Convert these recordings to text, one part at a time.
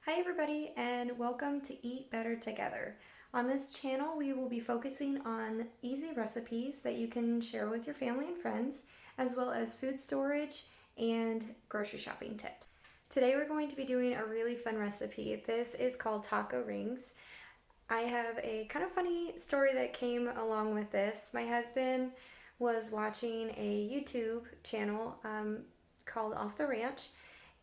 Hi everybody and welcome to Eat Better Together. On this channel we will be focusing on easy recipes that you can share with your family and friends, as well as food storage and grocery shopping tips. Today we're going to be doing a really fun recipe. This is called taco rings. I have a kind of funny story that came along with this. My husband was watching a YouTube channel called Off the Ranch,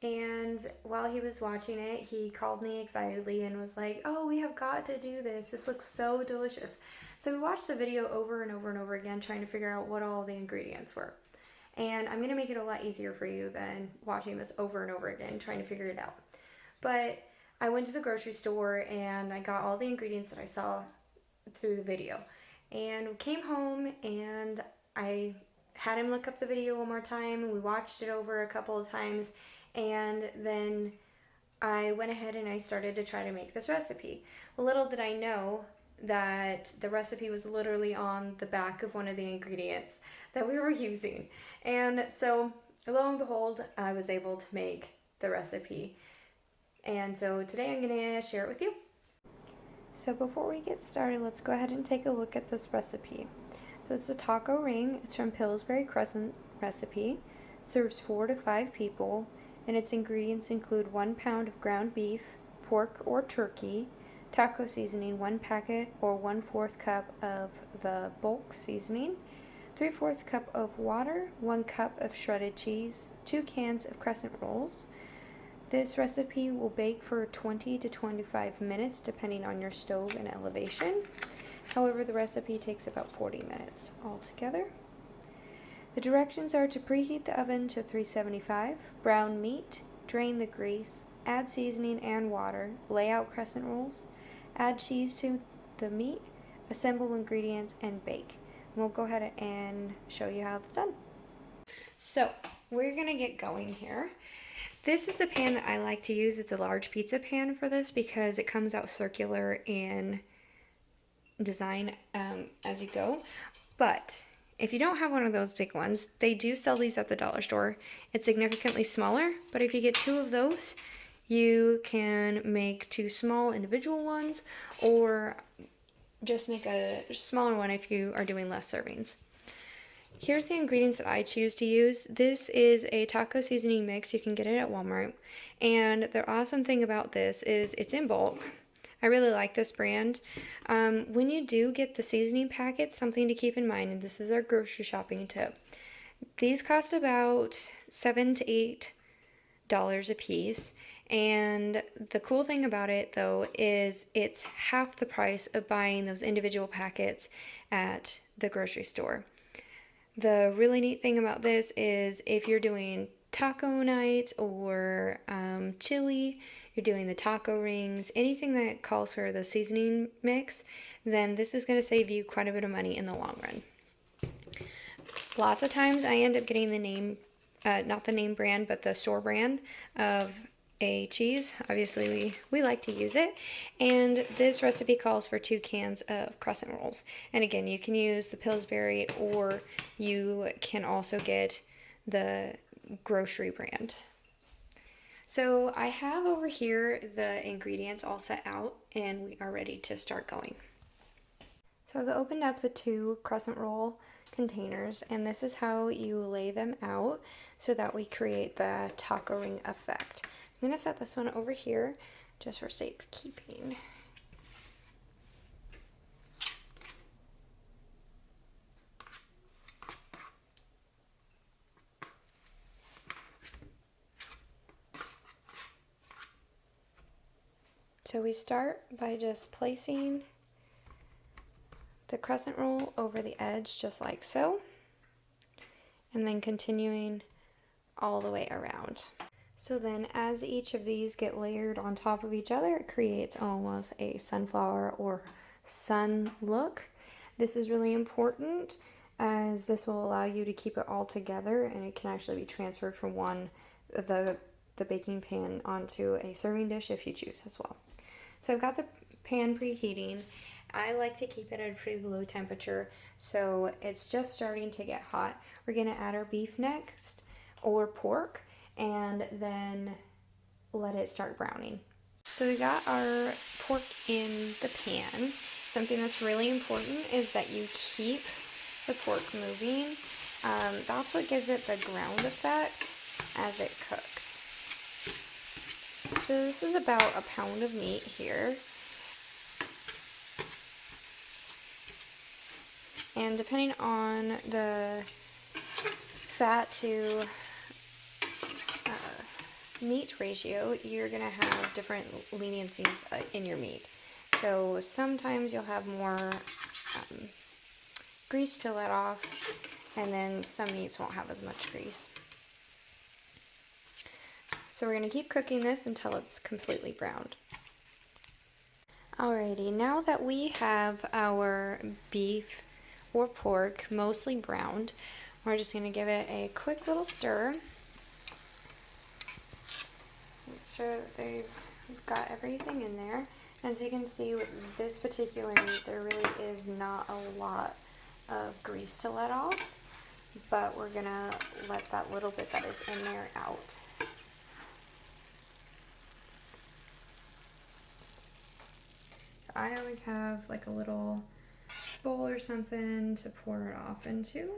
and while he was watching it, he called me excitedly and was like, "Oh, we have got to do this. This looks so delicious." So we watched the video over and over and over again, trying to figure out what all the ingredients were. And I'm going to make it a lot easier for you than watching this over and over again, trying to figure it out. But I went to the grocery store and I got all the ingredients that I saw through the video. And we came home and I had him look up the video one more time. We watched it over a couple of times, and then I went ahead and I started to try to make this recipe. Little did I know that the recipe was literally on the back of one of the ingredients that we were using. And so lo and behold, I was able to make the recipe. And so today I'm going to share it with you. So before we get started, let's go ahead and take a look at this recipe. So it's a taco ring. It's from Pillsbury Crescent recipe. It serves 4 to 5 people, and its ingredients include 1 pound of ground beef, pork or turkey, taco seasoning, 1 packet or 1/4 cup of the bulk seasoning, 3/4 cup of water, 1 cup of shredded cheese, 2 cans of crescent rolls. This recipe will bake for 20 to 25 minutes depending on your stove and elevation. However, the recipe takes about 40 minutes altogether. The directions are to preheat the oven to 375, brown meat, drain the grease, add seasoning and water, lay out crescent rolls, add cheese to the meat, assemble ingredients, and bake. And we'll go ahead and show you how it's done. So, we're going to get going here. This is the pan that I like to use. It's a large pizza pan for this because it comes out circular in design as you go. But if you don't have one of those big ones, they do sell these at the dollar store. It's significantly smaller, but if you get 2 of those, you can make 2 small individual ones, or just make a smaller one if you are doing less servings. Here's the ingredients that I choose to use. This is a taco seasoning mix. You can get it at Walmart. And the awesome thing about this is it's in bulk. I really like this brand. When you do get the seasoning packets, something to keep in mind, and this is our grocery shopping tip. These cost about $7 to $8 a piece. And the cool thing about it, though, is it's half the price of buying those individual packets at the grocery store. The really neat thing about this is if you're doing taco night or chili, you're doing the taco rings, anything that calls for the seasoning mix, then this is going to save you quite a bit of money in the long run. Lots of times I end up getting the name, not the name brand, but the store brand of a cheese. Obviously we like to use it, and this recipe calls for 2 cans of crescent rolls. And again, you can use the Pillsbury, or you can also get the grocery brand. So I have over here the ingredients all set out, and we are ready to start going. So I've opened up the 2 crescent roll containers, and this is how you lay them out so that we create the taco ring effect. I'm going to set this one over here just for safekeeping. So we start by just placing the crescent roll over the edge just like so, and then continuing all the way around. So then as each of these get layered on top of each other, it creates almost a sunflower or sun look. This is really important as this will allow you to keep it all together, and it can actually be transferred from the baking pan onto a serving dish if you choose as well. So I've got the pan preheating. I like to keep it at a pretty low temperature, so it's just starting to get hot. We're going to add our beef next, or pork, and then let it start browning. So we got our pork in the pan. Something that's really important is that you keep the pork moving. That's what gives it the ground effect as it cooks. So this is about a pound of meat here. And depending on the fat to meat ratio, you're going to have different leniencies in your meat. So sometimes you'll have more grease to let off, and then some meats won't have as much grease. So we're going to keep cooking this until it's completely browned. Alrighty, now that we have our beef or pork mostly browned, we're just going to give it a quick little stir. Make sure that they've got everything in there. As you can see with this particular meat, there really is not a lot of grease to let off, but we're going to let that little bit that is in there out. I always have like a little bowl or something to pour it off into,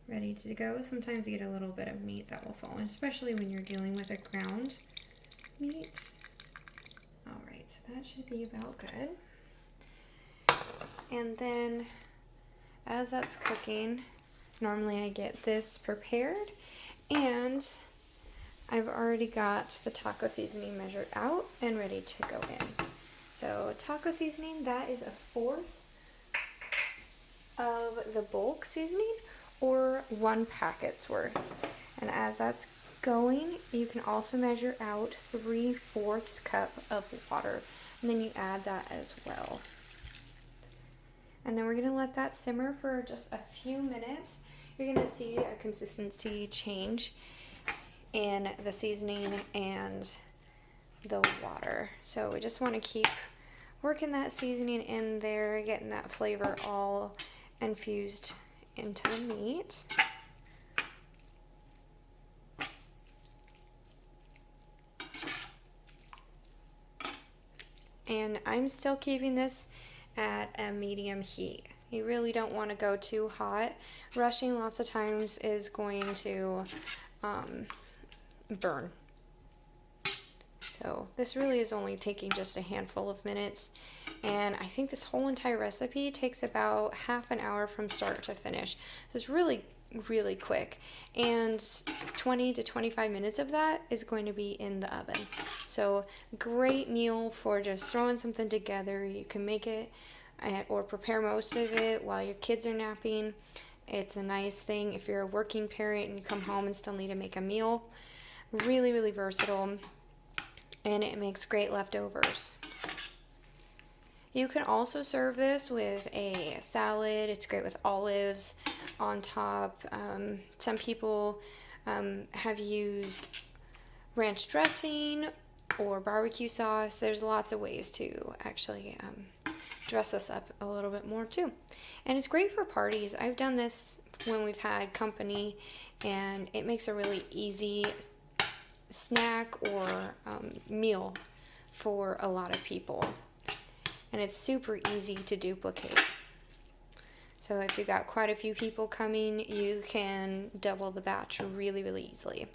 ready to go. Sometimes you get a little bit of meat that will fall, especially when you're dealing with a ground meat. All right, so that should be about good. And then as that's cooking, normally I get this prepared, and I've already got the taco seasoning measured out and ready to go in. So taco seasoning, that is 1/4 of the bulk seasoning, or 1 packet's worth. And as that's going, you can also measure out 3/4 cup of water, and then you add that as well. And then we're going to let that simmer for just a few minutes. You're going to see a consistency change in the seasoning and the water. So we just want to keep working that seasoning in there, getting that flavor all infused into the meat. And I'm still keeping this at a medium heat. You really don't want to go too hot. Rushing lots of times is going to burn. So this really is only taking just a handful of minutes, and I think this whole entire recipe takes about half an hour from start to finish. So it's really quick, and 20 to 25 minutes of that is going to be in the oven. So great meal for just throwing something together. You can make it or prepare most of it while your kids are napping. It's a nice thing if you're a working parent and you come home and still need to make a meal. Really versatile, and it makes great leftovers. You can also serve this with a salad. It's great with olives on top. Some people have used ranch dressing or barbecue sauce. There's lots of ways to actually dress this up a little bit more too. And it's great for parties. I've done this when we've had company, and it makes a really easy snack or meal for a lot of people, and it's super easy to duplicate. So if you got quite a few people coming, you can double the batch really easily.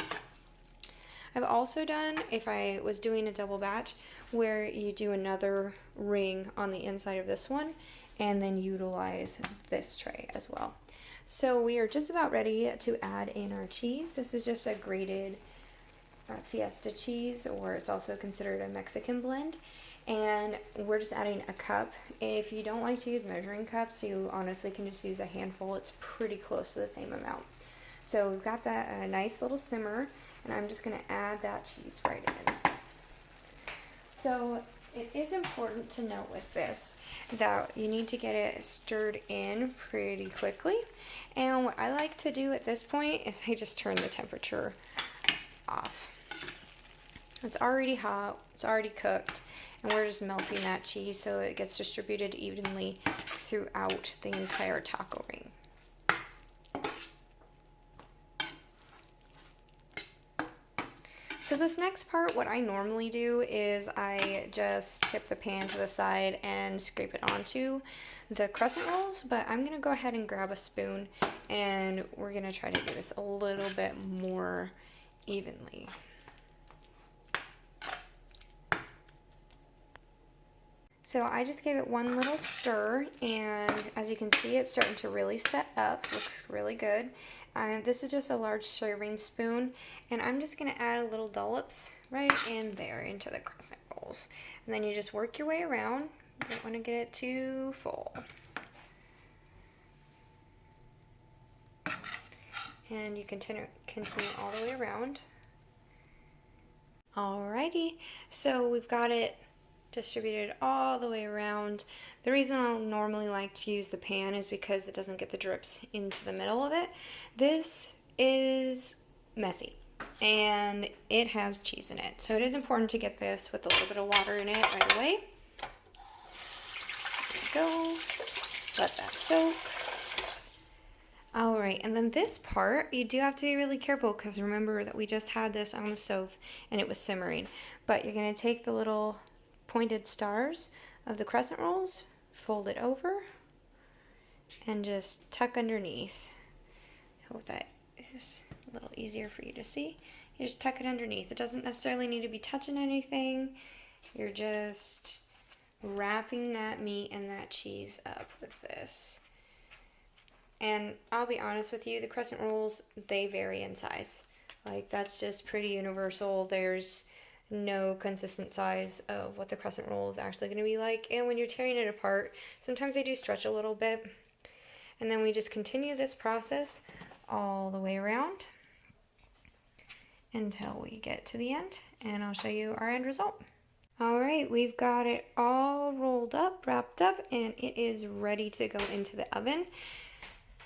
I've also done, if I was doing a double batch, where you do another ring on the inside of this one and then utilize this tray as well. So we are just about ready to add in our cheese. This is just a grated Fiesta cheese, or it's also considered a Mexican blend, and we're just adding a cup. If you don't like to use measuring cups, you honestly can just use a handful. It's pretty close to the same amount. So we've got that a nice little simmer, and I'm just going to add that cheese right in. So it is important to note with this that you need to get it stirred in pretty quickly, and what I like to do at this point is I just turn the temperature off. It's already hot, it's already cooked, and we're just melting that cheese so it gets distributed evenly throughout the entire taco ring. So this next part, what I normally do is I just tip the pan to the side and scrape it onto the crescent rolls, but I'm gonna go ahead and grab a spoon and we're gonna try to do this a little bit more evenly. So I just gave it one little stir, and as you can see, it's starting to really set up. Looks really good. This is just a large serving spoon, and I'm just going to add a little dollops right in there into the crescent rolls. And then you just work your way around. You don't want to get it too full. And you continue all the way around. Alrighty, so we've got it distributed all the way around. The reason I'll normally like to use the pan is because it doesn't get the drips into the middle of it. This is messy and it has cheese in it, so it is important to get this with a little bit of water in it right away. There we go. Let that soak. Alright, and then this part, you do have to be really careful because remember that we just had this on the stove and it was simmering. But you're going to take the little pointed stars of the crescent rolls, fold it over, and just tuck underneath. I hope that is a little easier for you to see. You just tuck it underneath. It doesn't necessarily need to be touching anything. You're just wrapping that meat and that cheese up with this. And I'll be honest with you, the crescent rolls, they vary in size. Like, that's just pretty universal. There's no consistent size of what the crescent roll is actually going to be like. And when you're tearing it apart, sometimes they do stretch a little bit. And then we just continue this process all the way around until we get to the end. And I'll show you our end result. Alright, we've got it all rolled up, wrapped up, and it is ready to go into the oven.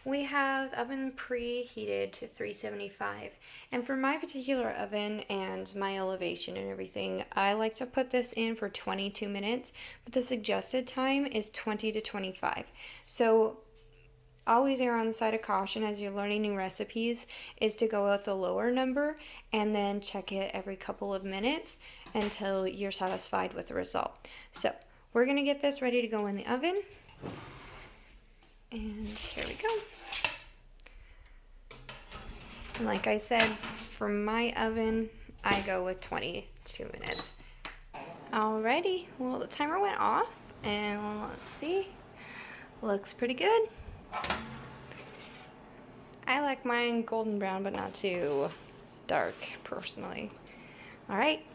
We have the oven preheated to 375, and for my particular oven and my elevation and everything, I like to put this in for 22 minutes, but the suggested time is 20 to 25. So always err on the side of caution as you're learning new recipes is to go with the lower number and then check it every couple of minutes until you're satisfied with the result. So we're going to get this ready to go in the oven. And here we go. And like I said, for my oven, I go with 22 minutes. Alrighty, well the timer went off and let's see. Looks pretty good. I like mine golden brown but not too dark personally. Alright,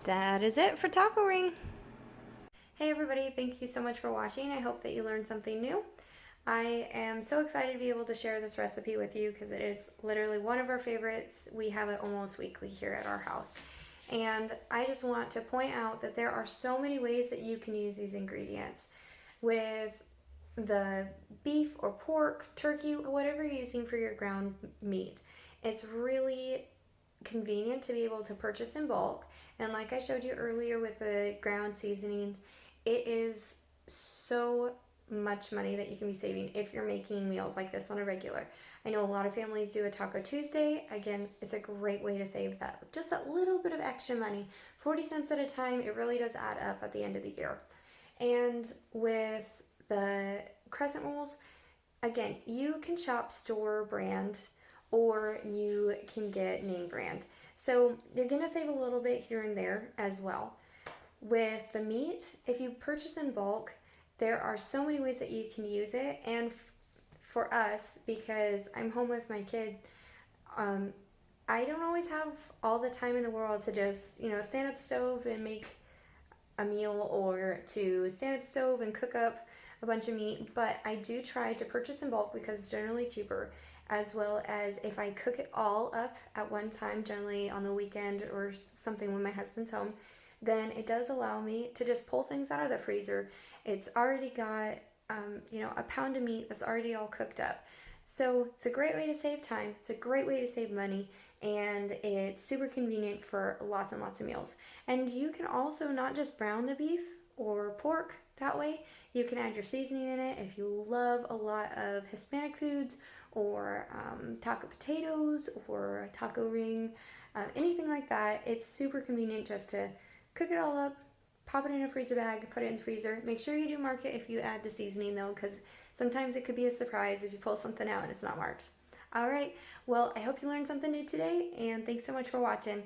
that is it for Taco Ring. Hey everybody, thank you so much for watching. I hope that you learned something new. I am so excited to be able to share this recipe with you because it is literally one of our favorites. We have it almost weekly here at our house. And I just want to point out that there are so many ways that you can use these ingredients. With the beef or pork, turkey, whatever you're using for your ground meat, it's really convenient to be able to purchase in bulk. And like I showed you earlier with the ground seasonings, it is so much money that you can be saving if you're making meals like this on a regular. I know a lot of families do a Taco Tuesday. Again, it's a great way to save that. Just a little bit of extra money, 40 cents at a time, it really does add up at the end of the year. And with the crescent rolls, again, you can shop store brand or you can get name brand. So you're gonna save a little bit here and there as well. With the meat, if you purchase in bulk, there are so many ways that you can use it. And for us, because I'm home with my kid, I don't always have all the time in the world to just, stand at the stove and make a meal or to stand at the stove and cook up a bunch of meat. But I do try to purchase in bulk because it's generally cheaper, as well as if I cook it all up at one time, generally on the weekend or something when my husband's home, then it does allow me to just pull things out of the freezer. It's already got, a pound of meat that's already all cooked up. So it's a great way to save time. It's a great way to save money. And it's super convenient for lots and lots of meals. And you can also not just brown the beef or pork. That way you can add your seasoning in it. If you love a lot of Hispanic foods or taco potatoes or a taco ring, anything like that, it's super convenient just to cook it all up, pop it in a freezer bag, put it in the freezer. Make sure you do mark it if you add the seasoning though, because sometimes it could be a surprise if you pull something out and it's not marked. All right, well, I hope you learned something new today, and thanks so much for watching.